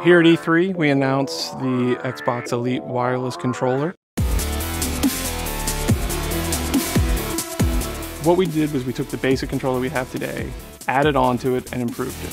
Here at E3, we announced the Xbox Elite wireless controller. What we did was we took the basic controller we have today, added on to it, and improved it.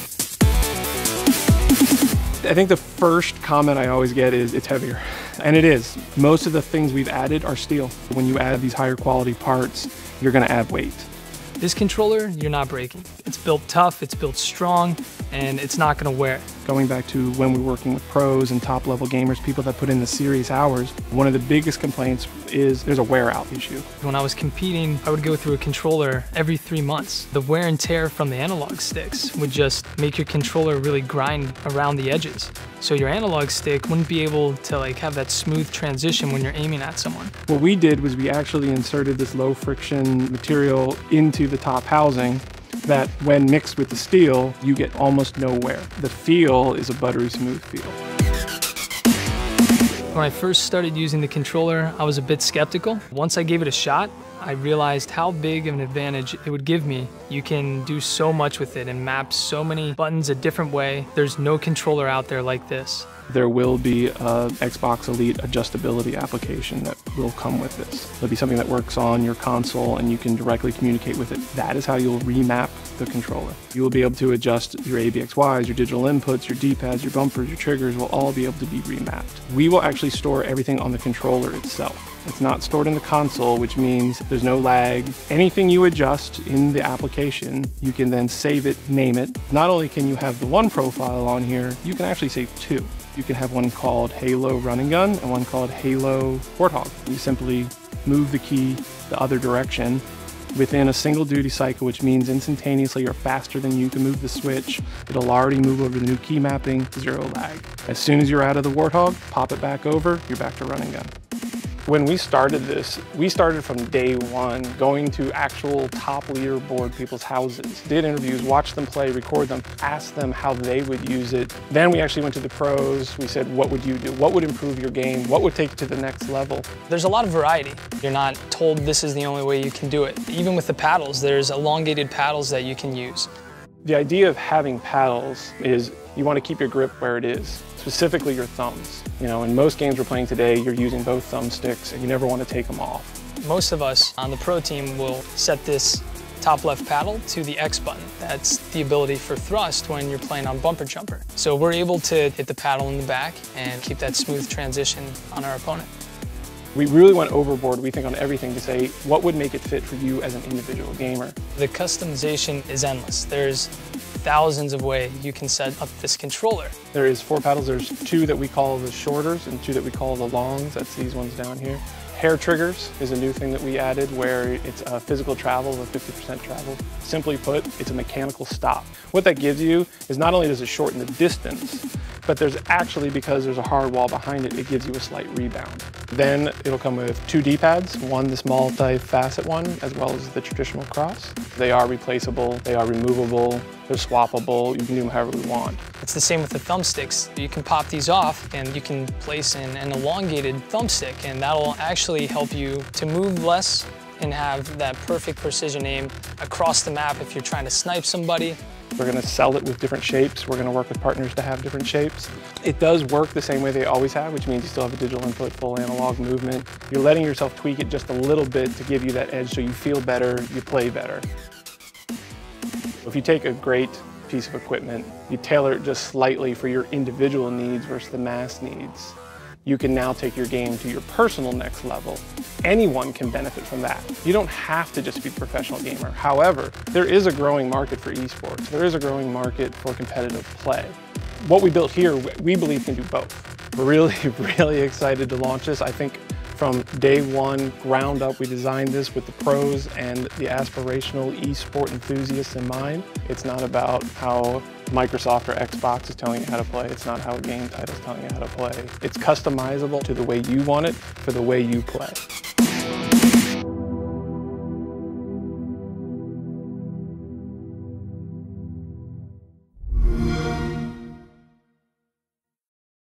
I think the first comment I always get is it's heavier. And it is. Most of the things we've added are steel. When you add these higher quality parts, you're going to add weight. This controller, you're not breaking. It's built tough, it's built strong, and it's not going to wear. Going back to when we're working with pros and top-level gamers, people that put in the serious hours, one of the biggest complaints is there's a wear-out issue. When I was competing, I would go through a controller every 3 months. The wear and tear from the analog sticks would just make your controller really grind around the edges. So your analog stick wouldn't be able to have that smooth transition when you're aiming at someone. What we did was we actually inserted this low-friction material into the top housing that when mixed with the steel, you get almost no wear. The feel is a buttery smooth feel. When I first started using the controller, I was a bit skeptical. Once I gave it a shot, I realized how big of an advantage it would give me. You can do so much with it and map so many buttons a different way. There's no controller out there like this. There will be a Xbox Elite adjustability application that will come with this. It'll be something that works on your console and you can directly communicate with it. That is how you'll remap the controller. You will be able to adjust your ABXYs, your digital inputs, your D-pads, your bumpers, your triggers will all be able to be remapped. We will actually store everything on the controller itself. It's not stored in the console, which means there's no lag. Anything you adjust in the application, you can then save it, name it. Not only can you have the one profile on here, you can actually save two. You can have one called Halo Run and Gun and one called Halo Warthog. You simply move the key the other direction within a single duty cycle, which means instantaneously or faster than you can move the switch. It'll already move over the new key mapping, zero lag. As soon as you're out of the Warthog, pop it back over, you're back to Run and Gun. When we started this, we started from day one, going to actual top leaderboard people's houses, did interviews, watched them play, record them, asked them how they would use it. Then we actually went to the pros. We said, what would you do? What would improve your game? What would take it to the next level? There's a lot of variety. You're not told this is the only way you can do it. Even with the paddles, there's elongated paddles that you can use. The idea of having paddles is you want to keep your grip where it is, specifically your thumbs. You know, in most games we're playing today, you're using both thumbsticks and you never want to take them off. Most of us on the pro team will set this top left paddle to the X button. That's the ability for thrust when you're playing on bumper jumper. So we're able to hit the paddle in the back and keep that smooth transition on our opponent. We really went overboard, we think, on everything to say, what would make it fit for you as an individual gamer? The customization is endless. There's thousands of ways you can set up this controller. There is 4 paddles. There's 2 that we call the shorters and 2 that we call the longs. That's these ones down here. Hair triggers is a new thing that we added where it's a physical travel with 50% travel. Simply put, it's a mechanical stop. What that gives you is not only does it shorten the distance, but there's actually, because there's a hard wall behind it, it gives you a slight rebound. Then it'll come with 2 D-pads, one this multi-facet one, as well as the traditional cross. They are replaceable, they are removable, they're swappable, you can do them however you want. It's the same with the thumbsticks. You can pop these off and you can place in an elongated thumbstick, and that'll actually help you to move less and have that perfect precision aim across the map if you're trying to snipe somebody. We're going to sell it with different shapes. We're going to work with partners to have different shapes. It does work the same way they always have, which means you still have a digital input, full analog movement. You're letting yourself tweak it just a little bit to give you that edge so you feel better, you play better. If you take a great piece of equipment, you tailor it just slightly for your individual needs versus the mass needs, you can now take your game to your personal next level. Anyone can benefit from that. You don't have to just be a professional gamer. However, there is a growing market for esports. There is a growing market for competitive play. What we built here, we believe can do both. We're really excited to launch this. I think from day one, ground up, we designed this with the pros and the aspirational esport enthusiasts in mind. It's not about how Microsoft or Xbox is telling you how to play. It's not how a game title is telling you how to play. It's customizable to the way you want it, for the way you play.